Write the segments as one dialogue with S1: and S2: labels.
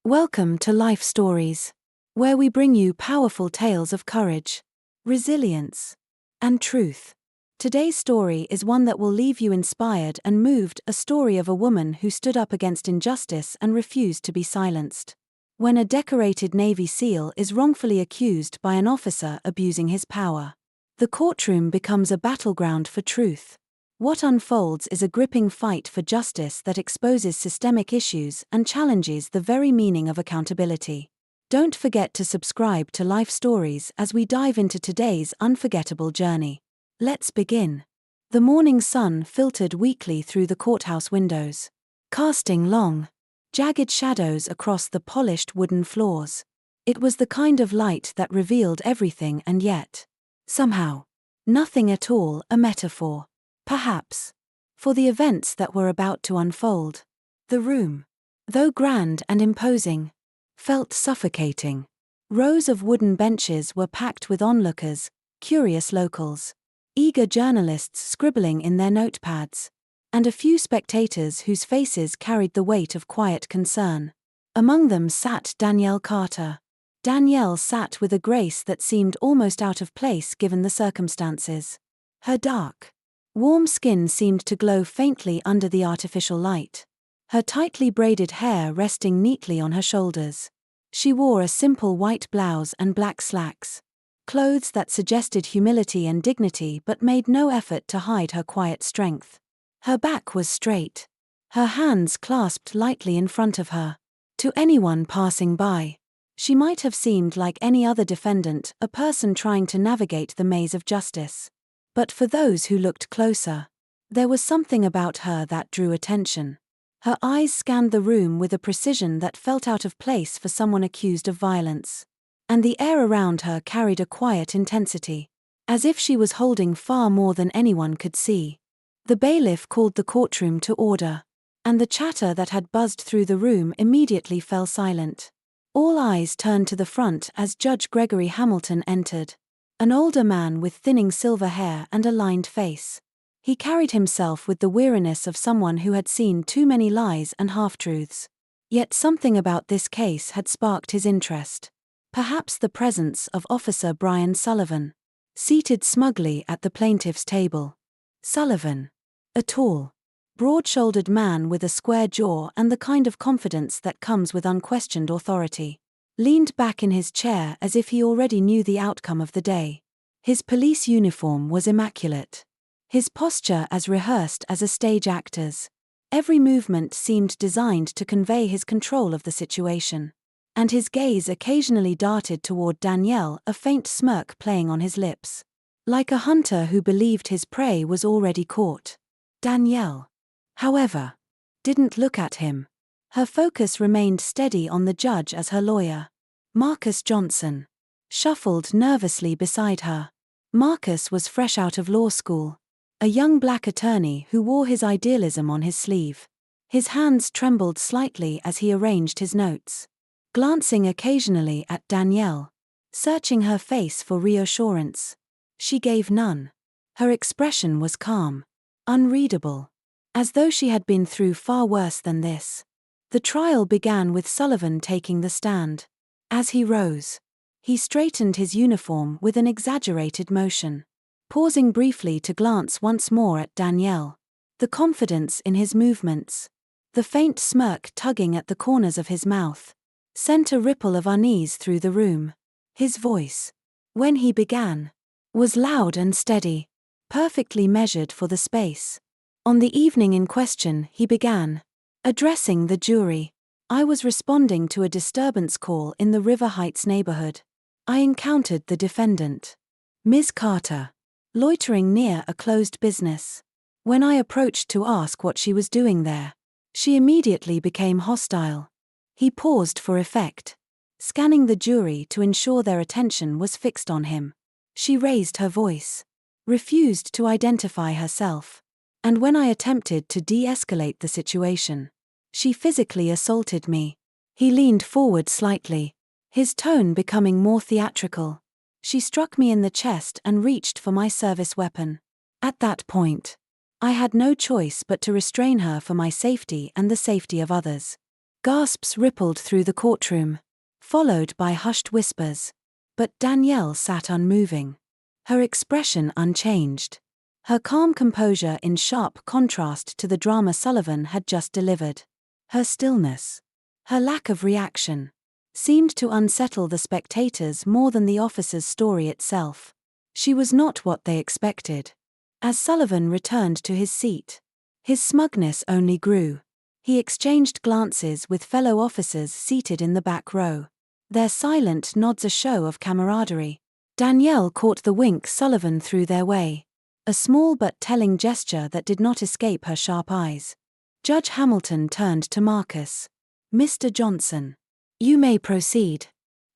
S1: Welcome to Life Stories, where we bring you powerful tales of courage, resilience, and truth. Today's story is one that will leave you inspired and moved, a story of a woman who stood up against injustice and refused to be silenced. When a decorated Navy SEAL is wrongfully accused by an officer abusing his power, the courtroom becomes a battleground for truth. What unfolds is a gripping fight for justice that exposes systemic issues and challenges the very meaning of accountability. Don't forget to subscribe to Life Stories as we dive into today's unforgettable journey. Let's begin. The morning sun filtered weakly through the courthouse windows, casting long, jagged shadows across the polished wooden floors. It was the kind of light that revealed everything and yet, somehow, nothing at all, a metaphor. Perhaps, for the events that were about to unfold. The room, though grand and imposing, felt suffocating. Rows of wooden benches were packed with onlookers, curious locals, eager journalists scribbling in their notepads, and a few spectators whose faces carried the weight of quiet concern. Among them sat Danielle Carter. Danielle sat with a grace that seemed almost out of place given the circumstances. Her dark, warm skin seemed to glow faintly under the artificial light, her tightly braided hair resting neatly on her shoulders. She wore a simple white blouse and black slacks, clothes that suggested humility and dignity but made no effort to hide her quiet strength. Her back was straight, her hands clasped lightly in front of her. To anyone passing by, she might have seemed like any other defendant, a person trying to navigate the maze of justice. But for those who looked closer, there was something about her that drew attention. Her eyes scanned the room with a precision that felt out of place for someone accused of violence. And the air around her carried a quiet intensity, as if she was holding far more than anyone could see. The bailiff called the courtroom to order, and the chatter that had buzzed through the room immediately fell silent. All eyes turned to the front as Judge Gregory Hamilton entered. An older man with thinning silver hair and a lined face. He carried himself with the weariness of someone who had seen too many lies and half-truths. Yet something about this case had sparked his interest. Perhaps the presence of Officer Brian Sullivan, seated smugly at the plaintiff's table. Sullivan, a tall, broad-shouldered man with a square jaw and the kind of confidence that comes with unquestioned authority, leaned back in his chair as if he already knew the outcome of the day. His police uniform was immaculate, his posture as rehearsed as a stage actor's. Every movement seemed designed to convey his control of the situation, and his gaze occasionally darted toward Danielle, a faint smirk playing on his lips, like a hunter who believed his prey was already caught. Danielle, however, didn't look at him. Her focus remained steady on the judge as her lawyer, Marcus Johnson, shuffled nervously beside her. Marcus was fresh out of law school, a young black attorney who wore his idealism on his sleeve. His hands trembled slightly as he arranged his notes, glancing occasionally at Danielle, searching her face for reassurance. She gave none. Her expression was calm, unreadable, as though she had been through far worse than this. The trial began with Sullivan taking the stand. As he rose, he straightened his uniform with an exaggerated motion, pausing briefly to glance once more at Danielle. The confidence in his movements, the faint smirk tugging at the corners of his mouth, sent a ripple of unease through the room. His voice, when he began, was loud and steady, perfectly measured for the space. On the evening in question, he began, addressing the jury. I was responding to a disturbance call in the River Heights neighborhood. I encountered the defendant, Ms. Carter, loitering near a closed business. When I approached to ask what she was doing there, she immediately became hostile. He paused for effect, scanning the jury to ensure their attention was fixed on him. She raised her voice, refused to identify herself, and when I attempted to de-escalate the situation, she physically assaulted me. He leaned forward slightly, his tone becoming more theatrical. She struck me in the chest and reached for my service weapon. At that point, I had no choice but to restrain her for my safety and the safety of others. Gasps rippled through the courtroom, followed by hushed whispers. But Danielle sat unmoving, her expression unchanged, her calm composure in sharp contrast to the drama Sullivan had just delivered. Her stillness, her lack of reaction, seemed to unsettle the spectators more than the officer's story itself. She was not what they expected. As Sullivan returned to his seat, his smugness only grew. He exchanged glances with fellow officers seated in the back row, their silent nods a show of camaraderie. Danielle caught the wink Sullivan threw their way, a small but telling gesture that did not escape her sharp eyes. Judge Hamilton turned to Marcus. "Mr. Johnson, you may proceed."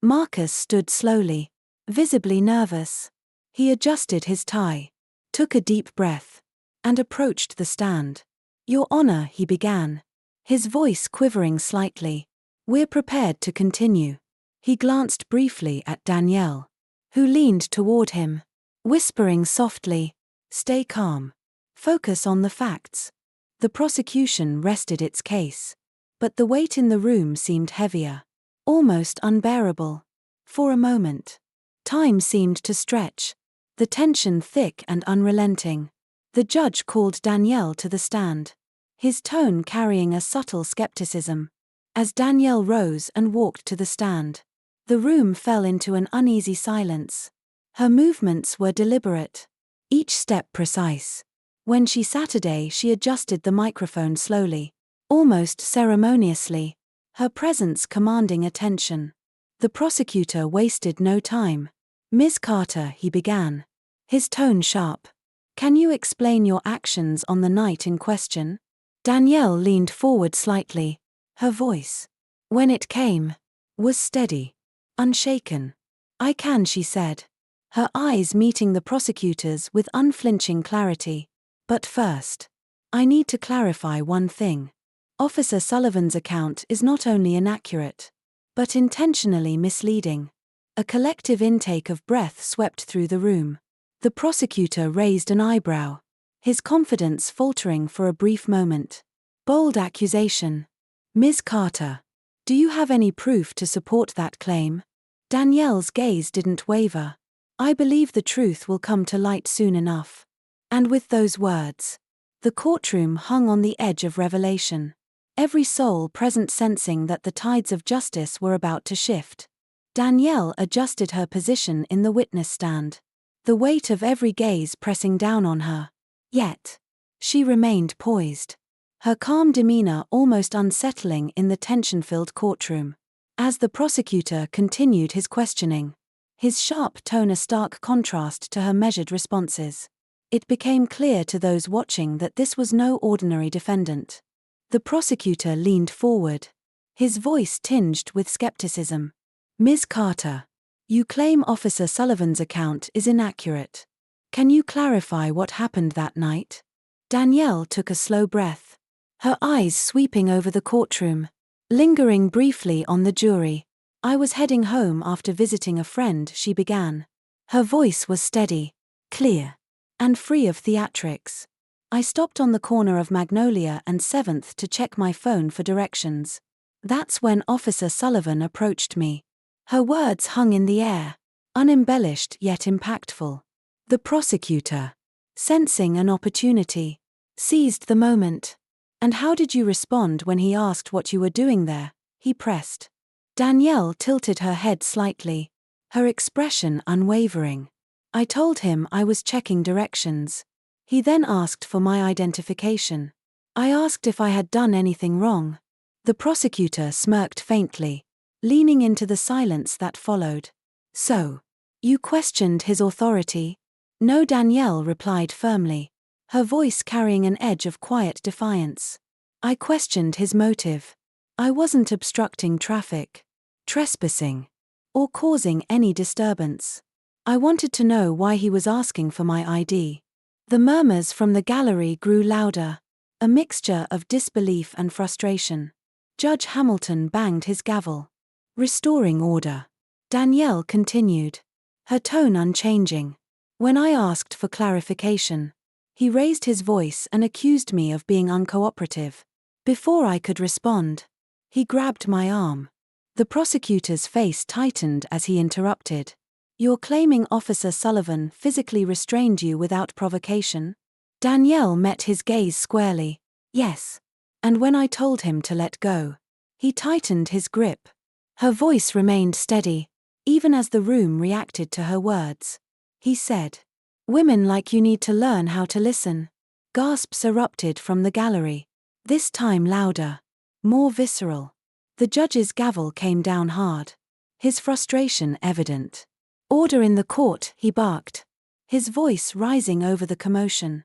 S1: Marcus stood slowly, visibly nervous. He adjusted his tie, took a deep breath, and approached the stand. "Your Honor," he began, his voice quivering slightly. "We're prepared to continue." He glanced briefly at Danielle, who leaned toward him, whispering softly, "Stay calm. Focus on the facts." The prosecution rested its case, but the weight in the room seemed heavier, almost unbearable. For a moment, time seemed to stretch, the tension thick and unrelenting. The judge called Danielle to the stand, his tone carrying a subtle skepticism. As Danielle rose and walked to the stand, the room fell into an uneasy silence. Her movements were deliberate, each step precise. When she sat she adjusted the microphone slowly, almost ceremoniously, her presence commanding attention. The prosecutor wasted no time. "Ms. Carter," he began, his tone sharp, "can you explain your actions on the night in question?" Danielle leaned forward slightly, her voice, when it came, was steady, unshaken. "I can," she said, her eyes meeting the prosecutor's with unflinching clarity. "But first, I need to clarify one thing. Officer Sullivan's account is not only inaccurate, but intentionally misleading." A collective intake of breath swept through the room. The prosecutor raised an eyebrow, his confidence faltering for a brief moment. "Bold accusation. Ms. Carter, do you have any proof to support that claim?" Danielle's gaze didn't waver. "I believe the truth will come to light soon enough." And with those words, the courtroom hung on the edge of revelation, every soul present sensing that the tides of justice were about to shift. Danielle adjusted her position in the witness stand, the weight of every gaze pressing down on her. Yet, she remained poised, her calm demeanor almost unsettling in the tension-filled courtroom. As the prosecutor continued his questioning, his sharp tone a stark contrast to her measured responses, it became clear to those watching that this was no ordinary defendant. The prosecutor leaned forward, his voice tinged with skepticism. "Ms. Carter, you claim Officer Sullivan's account is inaccurate. Can you clarify what happened that night?" Danielle took a slow breath, her eyes sweeping over the courtroom, lingering briefly on the jury. "I was heading home after visiting a friend," she began. Her voice was steady, clear, and free of theatrics. "I stopped on the corner of Magnolia and 7th to check my phone for directions. That's when Officer Sullivan approached me." Her words hung in the air, unembellished yet impactful. The prosecutor, sensing an opportunity, seized the moment. "And how did you respond when he asked what you were doing there?" he pressed. Danielle tilted her head slightly, her expression unwavering. "I told him I was checking directions. He then asked for my identification. I asked if I had done anything wrong." The prosecutor smirked faintly, leaning into the silence that followed. "So, you questioned his authority?" "No," Danielle replied firmly, her voice carrying an edge of quiet defiance. "I questioned his motive. I wasn't obstructing traffic, trespassing, or causing any disturbance. I wanted to know why he was asking for my ID." The murmurs from the gallery grew louder, a mixture of disbelief and frustration. Judge Hamilton banged his gavel, restoring order. Danielle continued, her tone unchanging. "When I asked for clarification, he raised his voice and accused me of being uncooperative. Before I could respond, He grabbed my arm. The prosecutor's face tightened as he interrupted. You're claiming Officer Sullivan physically restrained you without provocation? Danielle met his gaze squarely. Yes. And when I told him to let go, he tightened his grip. Her voice remained steady, even as the room reacted to her words. He said, "Women like you need to learn how to listen." Gasps erupted from the gallery. This time louder. More visceral. The judge's gavel came down hard. His frustration evident. "Order in the court," he barked, his voice rising over the commotion.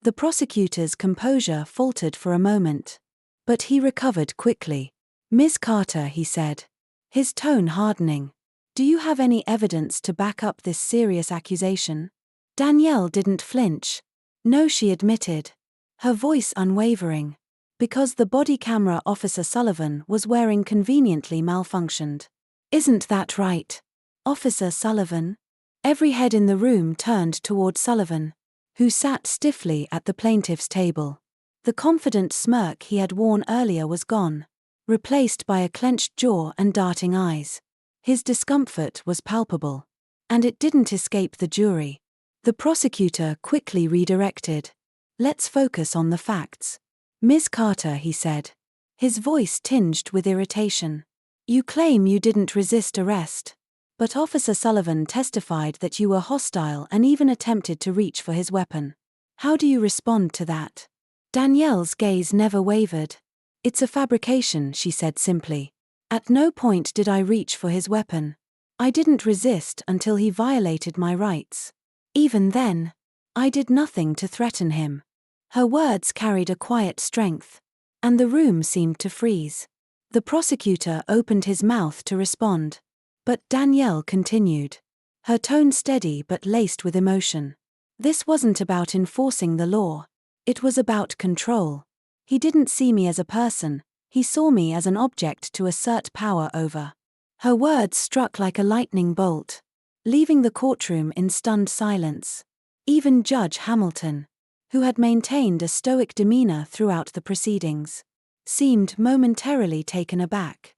S1: The prosecutor's composure faltered for a moment. But he recovered quickly. "Ms. Carter," he said, his tone hardening. "Do you have any evidence to back up this serious accusation?" Danielle didn't flinch. "No," she admitted, her voice unwavering. "Because the body camera Officer Sullivan was wearing conveniently malfunctioned." "Isn't that right, Officer Sullivan?" Every head in the room turned toward Sullivan, who sat stiffly at the plaintiff's table. The confident smirk he had worn earlier was gone, replaced by a clenched jaw and darting eyes. His discomfort was palpable. And it didn't escape the jury. The prosecutor quickly redirected. "Let's focus on the facts. Ms. Carter," he said, his voice tinged with irritation. "You claim you didn't resist arrest. But Officer Sullivan testified that you were hostile and even attempted to reach for his weapon. How do you respond to that?" Danielle's gaze never wavered. "It's a fabrication," she said simply. "At no point did I reach for his weapon. I didn't resist until he violated my rights. Even then, I did nothing to threaten him." Her words carried a quiet strength, and the room seemed to freeze. The prosecutor opened his mouth to respond, but Danielle continued, her tone steady but laced with emotion. "This wasn't about enforcing the law. It was about control. He didn't see me as a person, he saw me as an object to assert power over." Her words struck like a lightning bolt, leaving the courtroom in stunned silence. Even Judge Hamilton, who had maintained a stoic demeanor throughout the proceedings, seemed momentarily taken aback.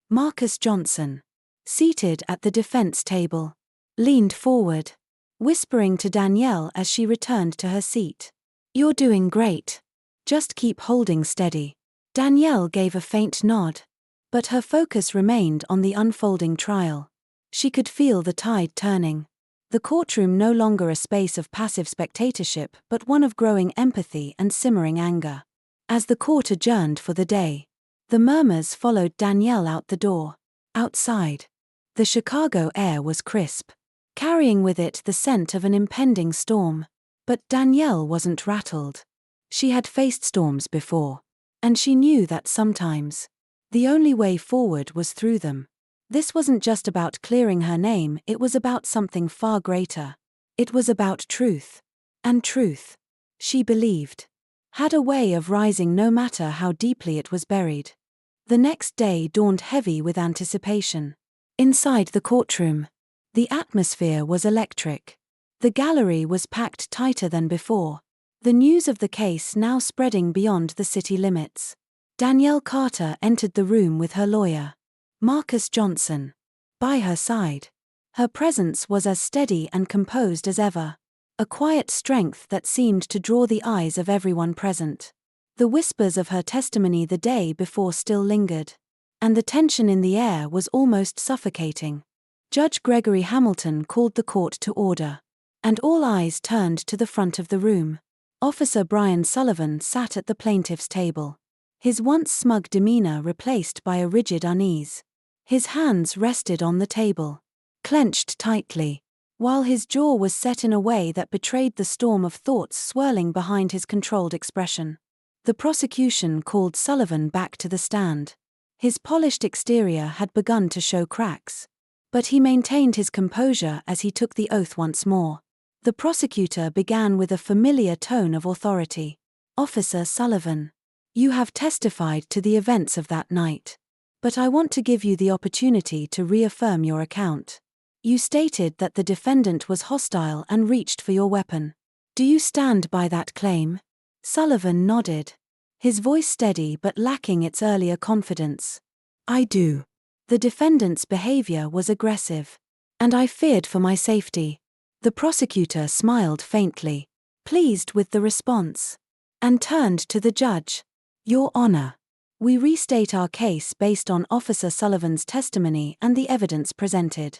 S1: Marcus Johnson, seated at the defense table, leaned forward, whispering to Danielle as she returned to her seat. "You're doing great. Just keep holding steady." Danielle gave a faint nod, but her focus remained on the unfolding trial. She could feel the tide turning. The courtroom no longer a space of passive spectatorship but one of growing empathy and simmering anger. As the court adjourned for the day, the murmurs followed Danielle out the door. Outside, the Chicago air was crisp, carrying with it the scent of an impending storm. But Danielle wasn't rattled. She had faced storms before, and she knew that sometimes the only way forward was through them. This wasn't just about clearing her name, it was about something far greater. It was about truth. And truth, she believed, had a way of rising no matter how deeply it was buried. The next day dawned heavy with anticipation. Inside the courtroom, the atmosphere was electric. The gallery was packed tighter than before, the news of the case now spreading beyond the city limits. Danielle Carter entered the room with her lawyer, Marcus Johnson, by her side. Her presence was as steady and composed as ever, a quiet strength that seemed to draw the eyes of everyone present. The whispers of her testimony the day before still lingered, and the tension in the air was almost suffocating. Judge Gregory Hamilton called the court to order, and all eyes turned to the front of the room. Officer Brian Sullivan sat at the plaintiff's table, his once smug demeanor replaced by a rigid unease. His hands rested on the table, clenched tightly, while his jaw was set in a way that betrayed the storm of thoughts swirling behind his controlled expression. The prosecution called Sullivan back to the stand. His polished exterior had begun to show cracks, but he maintained his composure as he took the oath once more. The prosecutor began with a familiar tone of authority. "Officer Sullivan, you have testified to the events of that night, but I want to give you the opportunity to reaffirm your account. You stated that the defendant was hostile and reached for your weapon. Do you stand by that claim?" Sullivan nodded, his voice steady but lacking its earlier confidence. I do. The defendant's behavior was aggressive, and I feared for my safety. The prosecutor smiled faintly, pleased with the response, and turned to the judge. Your Honor, we restate our case based on Officer Sullivan's testimony and the evidence presented.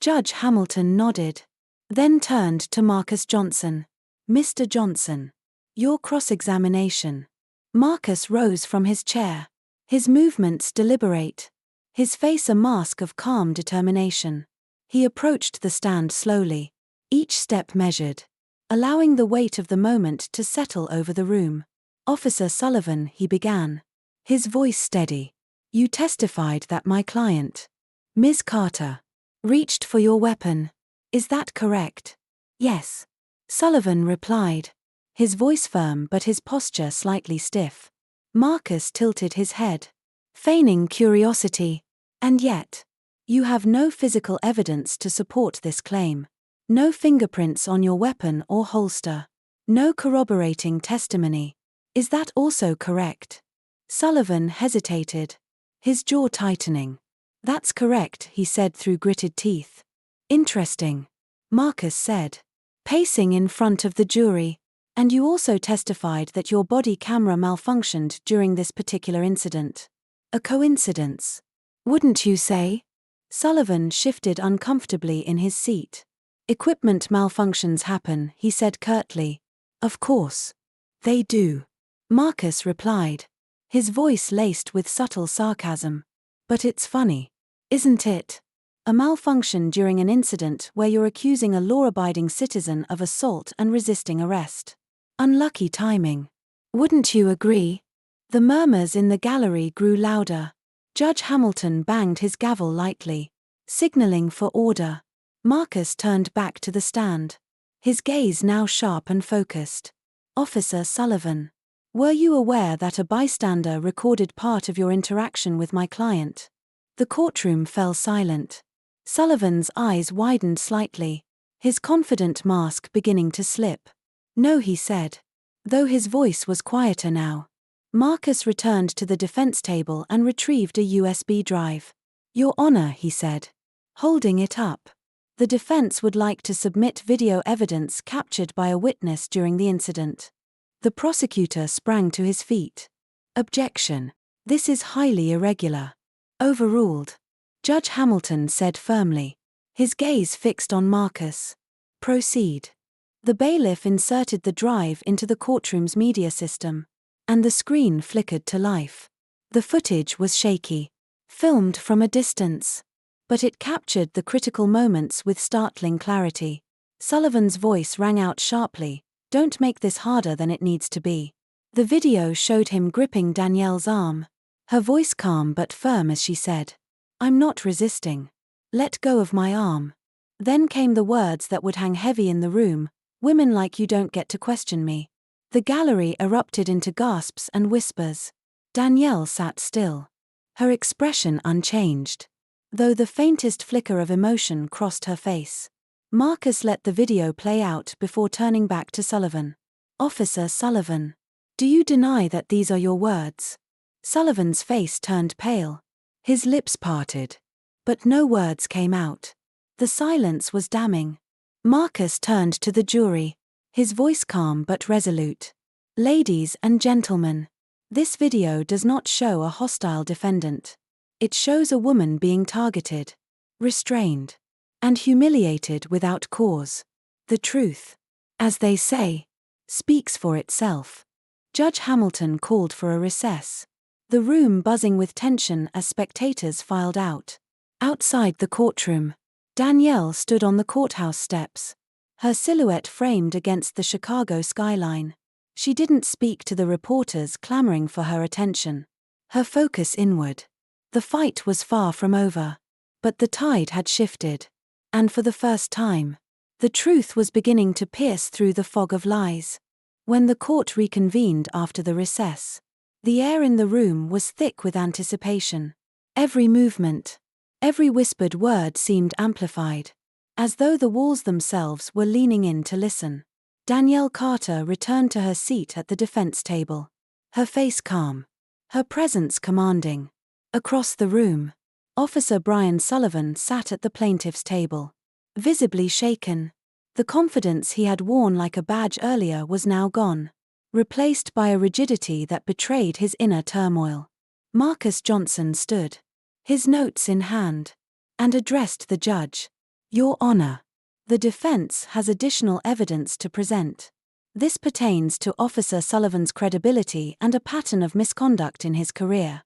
S1: Judge Hamilton nodded, then turned to Marcus Johnson. Mr. Johnson, your cross-examination. Marcus rose from his chair, his movements deliberate, his face a mask of calm determination. He approached the stand slowly, each step measured, allowing the weight of the moment to settle over the room. Officer Sullivan, he began, his voice steady. You testified that my client, Ms. Carter, reached for your weapon. Is that correct? Yes. Sullivan replied, his voice firm but his posture slightly stiff. Marcus tilted his head, feigning curiosity. And yet, you have no physical evidence to support this claim. No fingerprints on your weapon or holster. No corroborating testimony. Is that also correct? Sullivan hesitated, his jaw tightening. That's correct, he said through gritted teeth. Interesting, Marcus said, pacing in front of the jury. And you also testified that your body camera malfunctioned during this particular incident. A coincidence, wouldn't you say? Sullivan shifted uncomfortably in his seat. Equipment malfunctions happen, he said curtly. Of course. They do. Marcus replied, his voice laced with subtle sarcasm. But it's funny, isn't it? A malfunction during an incident where you're accusing a law-abiding citizen of assault and resisting arrest. Unlucky timing. Wouldn't you agree? The murmurs in the gallery grew louder. Judge Hamilton banged his gavel lightly, signaling for order. Marcus turned back to the stand, his gaze now sharp and focused. Officer Sullivan, were you aware that a bystander recorded part of your interaction with my client? The courtroom fell silent. Sullivan's eyes widened slightly, his confident mask beginning to slip. No, he said, though his voice was quieter now. Marcus returned to the defense table and retrieved a USB drive. Your Honor, he said, holding it up. The defense would like to submit video evidence captured by a witness during the incident. The prosecutor sprang to his feet. Objection. This is highly irregular. Overruled. Judge Hamilton said firmly, his gaze fixed on Marcus. Proceed. The bailiff inserted the drive into the courtroom's media system, and the screen flickered to life. The footage was shaky, filmed from a distance, but it captured the critical moments with startling clarity. Sullivan's voice rang out sharply, don't make this harder than it needs to be. The video showed him gripping Danielle's arm, her voice calm but firm as she said, I'm not resisting. Let go of my arm. Then came the words that would hang heavy in the room, women like you don't get to question me. The gallery erupted into gasps and whispers. Danielle sat still, her expression unchanged, though the faintest flicker of emotion crossed her face. Marcus let the video play out before turning back to Sullivan. Officer Sullivan, do you deny that these are your words? Sullivan's face turned pale, his lips parted, but no words came out. The silence was damning. Marcus turned to the jury, his voice calm but resolute. Ladies and gentlemen, this video does not show a hostile defendant. It shows a woman being targeted, restrained, and humiliated without cause. The truth, as they say, speaks for itself. Judge Hamilton called for a recess, the room buzzing with tension as spectators filed out. Outside the courtroom, Danielle stood on the courthouse steps, her silhouette framed against the Chicago skyline. She didn't speak to the reporters clamoring for her attention, her focus inward. The fight was far from over, but the tide had shifted, and for the first time, the truth was beginning to pierce through the fog of lies. When the court reconvened after the recess, the air in the room was thick with anticipation. Every movement, every whispered word seemed amplified, as though the walls themselves were leaning in to listen. Danielle Carter returned to her seat at the defense table, her face calm, her presence commanding. Across the room, Officer Brian Sullivan sat at the plaintiff's table. Visibly shaken. The confidence he had worn like a badge earlier was now gone, replaced by a rigidity that betrayed his inner turmoil. Marcus Johnson stood, his notes in hand, and addressed the judge. Your Honor, the defense has additional evidence to present. This pertains to Officer Sullivan's credibility and a pattern of misconduct in his career.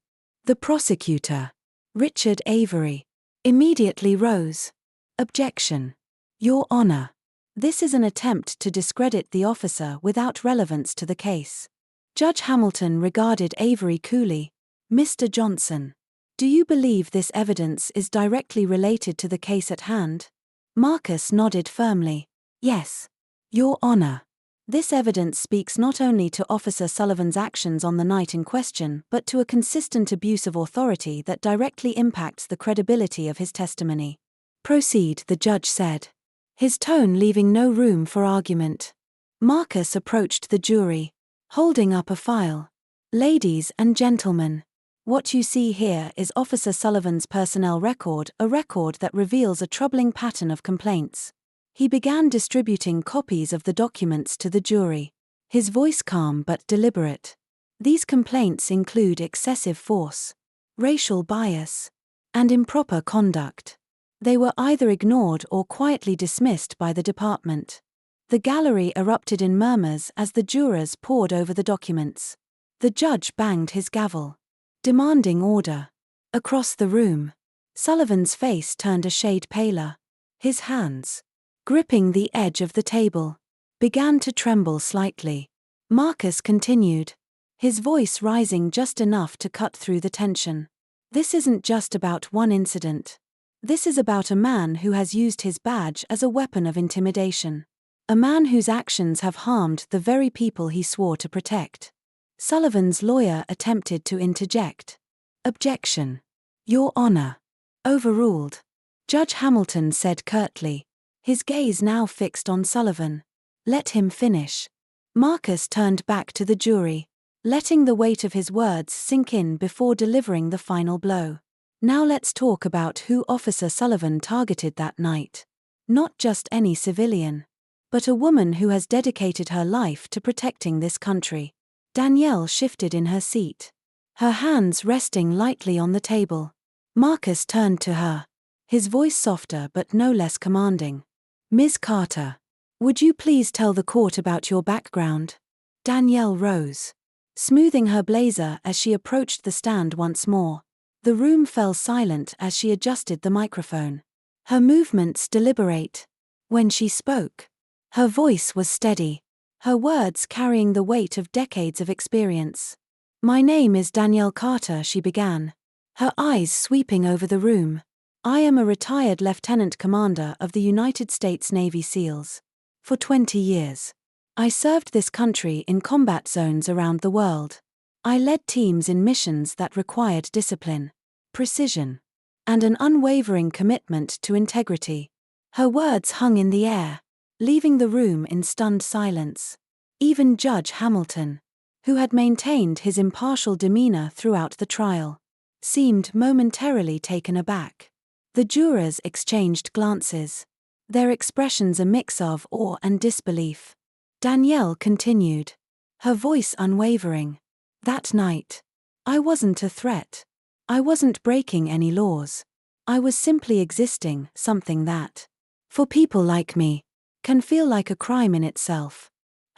S1: The prosecutor, Richard Avery, immediately rose. Objection. Your Honor, this is an attempt to discredit the officer without relevance to the case. Judge Hamilton regarded Avery coolly. Mr. Johnson, do you believe this evidence is directly related to the case at hand? Marcus nodded firmly. Yes. Your Honor, this evidence speaks not only to Officer Sullivan's actions on the night in question but to a consistent abuse of authority that directly impacts the credibility of his testimony. Proceed, the judge said, his tone leaving no room for argument. Marcus approached the jury, holding up a file. Ladies and gentlemen, what you see here is Officer Sullivan's personnel record, a record that reveals a troubling pattern of complaints. He began distributing copies of the documents to the jury, his voice calm but deliberate. These complaints include excessive force, racial bias, and improper conduct. They were either ignored or quietly dismissed by the department. The gallery erupted in murmurs as the jurors pored over the documents. The judge banged his gavel, demanding order. Across the room, Sullivan's face turned a shade paler. His hands, gripping the edge of the table, began to tremble slightly. Marcus continued, his voice rising just enough to cut through the tension. This isn't just about one incident. This is about a man who has used his badge as a weapon of intimidation. A man whose actions have harmed the very people he swore to protect. Sullivan's lawyer attempted to interject. Objection. Your Honor. Overruled. Judge Hamilton said curtly, his gaze now fixed on Sullivan. Let him finish. Marcus turned back to the jury, letting the weight of his words sink in before delivering the final blow. Now let's talk about who Officer Sullivan targeted that night. Not just any civilian, but a woman who has dedicated her life to protecting this country. Danielle shifted in her seat, her hands resting lightly on the table. Marcus turned to her, his voice softer but no less commanding. Ms. Carter, would you please tell the court about your background? Danielle rose, smoothing her blazer as she approached the stand once more. The room fell silent as she adjusted the microphone, her movements deliberate. When she spoke, her voice was steady, her words carrying the weight of decades of experience. My name is Danielle Carter, she began, her eyes sweeping over the room. I am a retired lieutenant commander of the United States Navy SEALs. For 20 years, I served this country in combat zones around the world. I led teams in missions that required discipline, precision, and an unwavering commitment to integrity. Her words hung in the air, leaving the room in stunned silence. Even Judge Hamilton, who had maintained his impartial demeanor throughout the trial, seemed momentarily taken aback. The jurors exchanged glances, their expressions a mix of awe and disbelief. Danielle continued, her voice unwavering. That night, I wasn't a threat. I wasn't breaking any laws. I was simply existing, something that, for people like me, can feel like a crime in itself.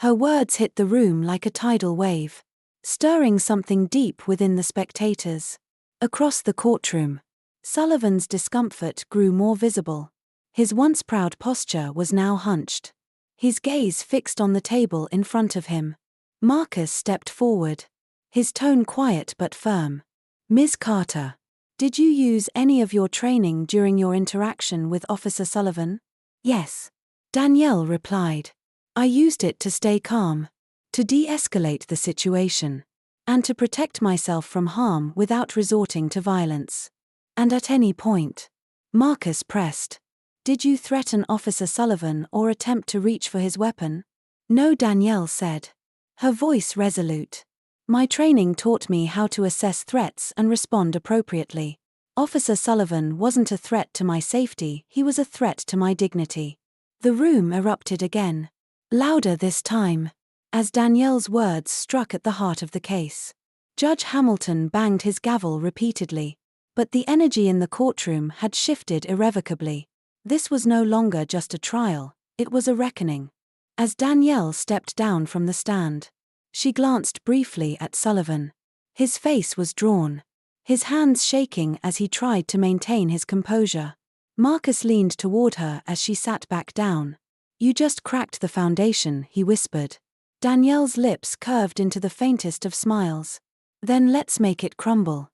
S1: Her words hit the room like a tidal wave, stirring something deep within the spectators. Across the courtroom, Sullivan's discomfort grew more visible. His once proud posture was now hunched, his gaze fixed on the table in front of him. Marcus stepped forward, his tone quiet but firm. Ms. Carter, did you use any of your training during your interaction with Officer Sullivan? Yes. Danielle replied. I used it to stay calm, to de-escalate the situation, and to protect myself from harm without resorting to violence. And at any point, Marcus pressed, did you threaten Officer Sullivan or attempt to reach for his weapon? No, Danielle said, her voice resolute. My training taught me how to assess threats and respond appropriately. Officer Sullivan wasn't a threat to my safety, he was a threat to my dignity. The room erupted again. Louder this time, as Danielle's words struck at the heart of the case. Judge Hamilton banged his gavel repeatedly, but the energy in the courtroom had shifted irrevocably. This was no longer just a trial, it was a reckoning. As Danielle stepped down from the stand, she glanced briefly at Sullivan. His face was drawn, his hands shaking as he tried to maintain his composure. Marcus leaned toward her as she sat back down. "You just cracked the foundation," he whispered. Danielle's lips curved into the faintest of smiles. "Then let's make it crumble."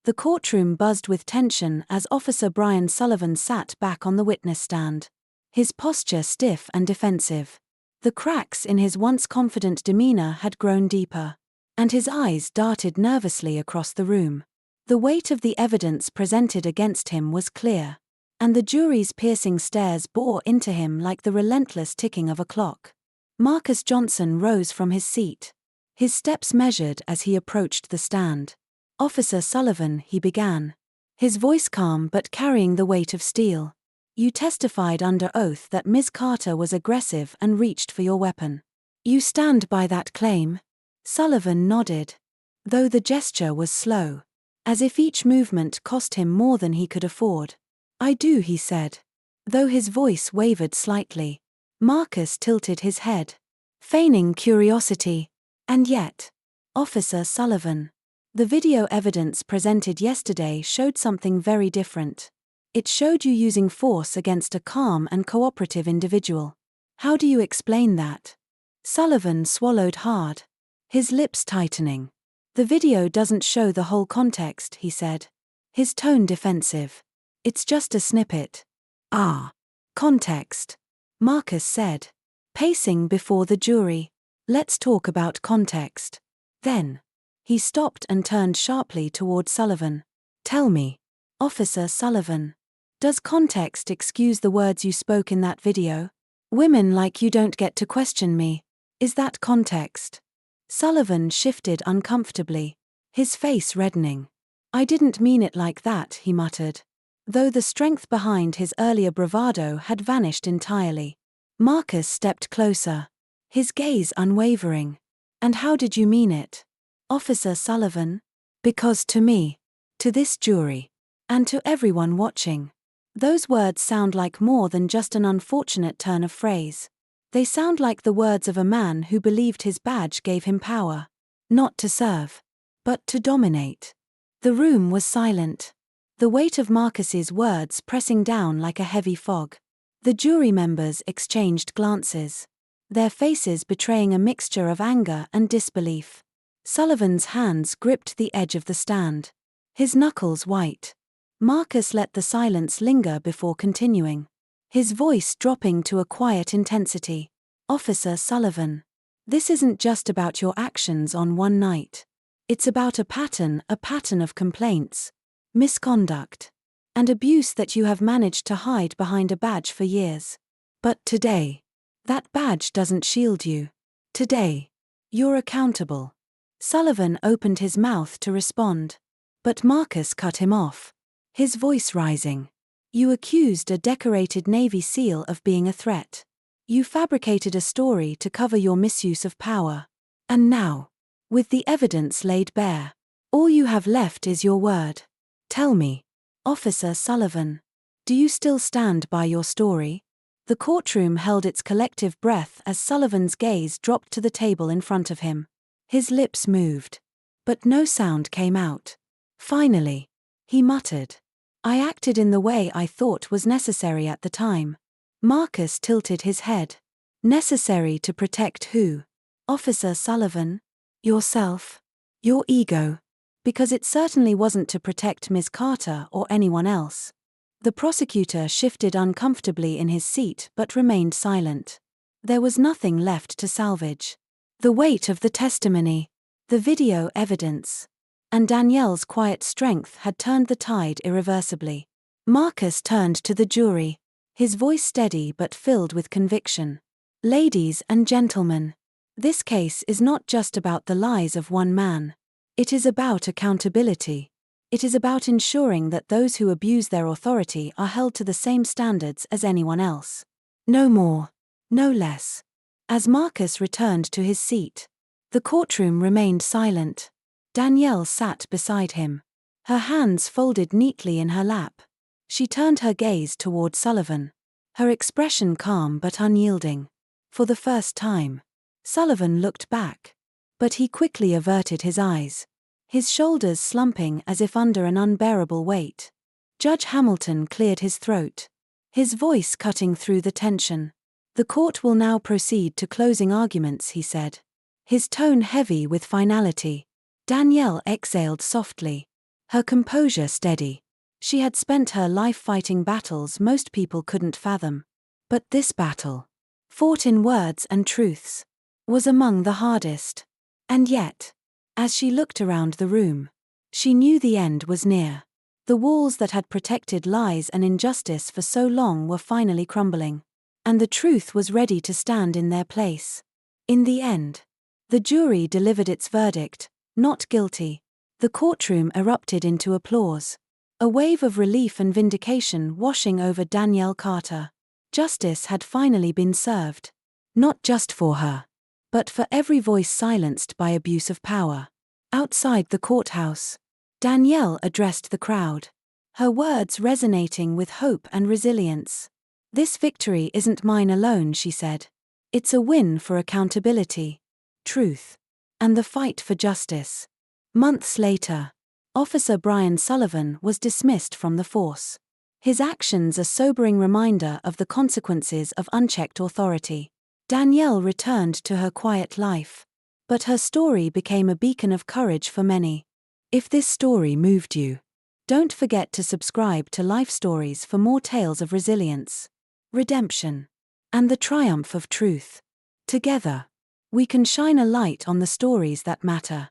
S1: The courtroom buzzed with tension as Officer Brian Sullivan sat back on the witness stand, his posture stiff and defensive. The cracks in his once confident demeanor had grown deeper, and his eyes darted nervously across the room. The weight of the evidence presented against him was clear, and the jury's piercing stares bore into him like the relentless ticking of a clock. Marcus Johnson rose from his seat, his steps measured as he approached the stand. "Officer Sullivan," he began, his voice calm but carrying the weight of steel. "You testified under oath that Ms. Carter was aggressive and reached for your weapon. You stand by that claim?" Sullivan nodded, though the gesture was slow, as if each movement cost him more than he could afford. "I do," he said, though his voice wavered slightly. Marcus tilted his head, feigning curiosity. "And yet, Officer Sullivan, the video evidence presented yesterday showed something very different. It showed you using force against a calm and cooperative individual. How do you explain that?" Sullivan swallowed hard, his lips tightening. "The video doesn't show the whole context," he said, his tone defensive. "It's just a snippet." "Ah, context," Marcus said, pacing before the jury. "Let's talk about context." Then, he stopped and turned sharply toward Sullivan. "Tell me, Officer Sullivan, does context excuse the words you spoke in that video? Women like you don't get to question me. Is that context?" Sullivan shifted uncomfortably, his face reddening. "I didn't mean it like that," he muttered, though the strength behind his earlier bravado had vanished entirely. Marcus stepped closer, his gaze unwavering. "And how did you mean it, Officer Sullivan?" "Because to me, to this jury, and to everyone watching, those words sound like more than just an unfortunate turn of phrase. They sound like the words of a man who believed his badge gave him power, not to serve, but to dominate." The room was silent, the weight of Marcus's words pressing down like a heavy fog. The jury members exchanged glances, their faces betraying a mixture of anger and disbelief. Sullivan's hands gripped the edge of the stand, his knuckles white. Marcus let the silence linger before continuing, his voice dropping to a quiet intensity. "Officer Sullivan, this isn't just about your actions on one night. It's about a pattern of complaints, misconduct, and abuse that you have managed to hide behind a badge for years. But today, that badge doesn't shield you. Today, you're accountable." Sullivan opened his mouth to respond, but Marcus cut him off, his voice rising. "You accused a decorated Navy SEAL of being a threat. You fabricated a story to cover your misuse of power. And now, with the evidence laid bare, all you have left is your word. Tell me, Officer Sullivan, do you still stand by your story?" The courtroom held its collective breath as Sullivan's gaze dropped to the table in front of him. His lips moved, but no sound came out. Finally, he muttered, "I acted in the way I thought was necessary at the time." Marcus tilted his head. "Necessary to protect who, Officer Sullivan? Yourself? Your ego? Because it certainly wasn't to protect Ms. Carter or anyone else." The prosecutor shifted uncomfortably in his seat but remained silent. There was nothing left to salvage. The weight of the testimony, the video evidence, and Danielle's quiet strength had turned the tide irreversibly. Marcus turned to the jury, his voice steady but filled with conviction. "Ladies and gentlemen, This case is not just about the lies of one man. It is about accountability. It is about ensuring that those who abuse their authority are held to the same standards as anyone else. No more, no less. As Marcus returned to his seat, the courtroom remained silent. Danielle sat beside him, her hands folded neatly in her lap. She turned her gaze toward Sullivan, her expression calm but unyielding. For the first time, Sullivan looked back, but he quickly averted his eyes, his shoulders slumping as if under an unbearable weight. Judge Hamilton cleared his throat, his voice cutting through the tension. "The court will now proceed to closing arguments," he said, his tone heavy with finality. Danielle exhaled softly, her composure steady. She had spent her life fighting battles most people couldn't fathom. But this battle, fought in words and truths, was among the hardest. And yet, as she looked around the room, she knew the end was near. The walls that had protected lies and injustice for so long were finally crumbling, and the truth was ready to stand in their place. In the end, the jury delivered its verdict, not guilty. The courtroom erupted into applause, a wave of relief and vindication washing over Danielle Carter. Justice had finally been served, not just for her, but for every voice silenced by abuse of power. Outside the courthouse, Danielle addressed the crowd, her words resonating with hope and resilience. "This victory isn't mine alone," she said. "It's a win for accountability, truth, and the fight for justice." Months later, Officer Brian Sullivan was dismissed from the force. His actions a sobering reminder of the consequences of unchecked authority. Danielle returned to her quiet life, but her story became a beacon of courage for many. If this story moved you, don't forget to subscribe to Life Stories for more tales of resilience, redemption, and the triumph of truth. Together, we can shine a light on the stories that matter.